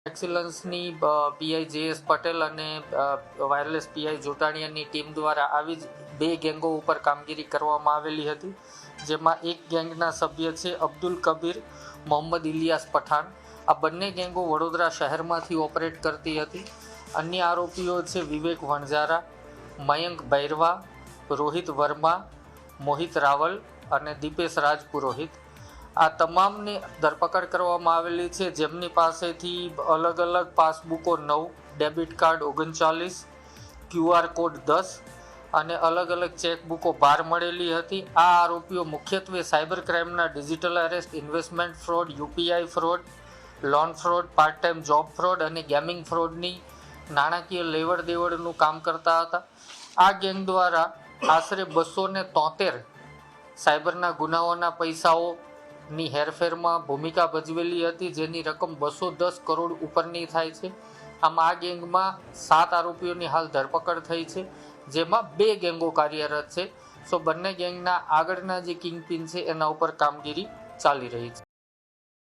એક્સિલન્સની PI જે.એસ. Patel અને wireless PI જોટાણીયાની team દ્વારા આવી જ 2 ગેંગો ઉપર કામગીરી કરવામાં આવેલી હતી, જેમાં એક ગેંગના સભ્ય છે અબ્દુલ કબીર મોહમ્મદ ઇલિયાસ પઠાણ. આ બંને ગેંગો વડોદરા શહેરમાંથી ઓપરેટ કરતી હતી. અન્ય આરોપીઓ છે વિવેક વણઝારા, મયંક ભૈરવા, રોહિત વર્મા, મોહિત રાવલ અને દીપેશ રાજ પુરોહિત. આ તમામની ધરપકડ કરવામાં આવેલી છે, જેમની પાસેથી અલગ અલગ પાસબુકો 9, ડેબિટ કાર્ડ 39, QR કોડ 10 અને અલગ અલગ ચેકબુકો 12 મળેલી હતી. આ આરોપીઓ મુખ્યત્વે સાયબર ક્રાઇમના digital arrest, investment fraud, UPI fraud, loan fraud, part time job fraud અને ગેમિંગ ફ્રોડની નાણાકીય લેવડ દેવડનું કામ કરતા હતા. આ ગેંગ દ્વારા આશરે 273 સાયબરના ગુનાઓના પૈસાઓની હેરફેરમાં ભૂમિકા ભજવેલી હતી, જેની રકમ 210 કરોડ ઉપરની થાય છે. આમાં આ ગેંગમાં 7 આરોપીઓની હાલ ધરપકડ થઈ છે, જેમાં 2 ગેંગો કાર્યરત છે. બંને ગેંગના આગળના જે કિંગપિન છે એના ઉપર કામગીરી ચાલી રહી છે.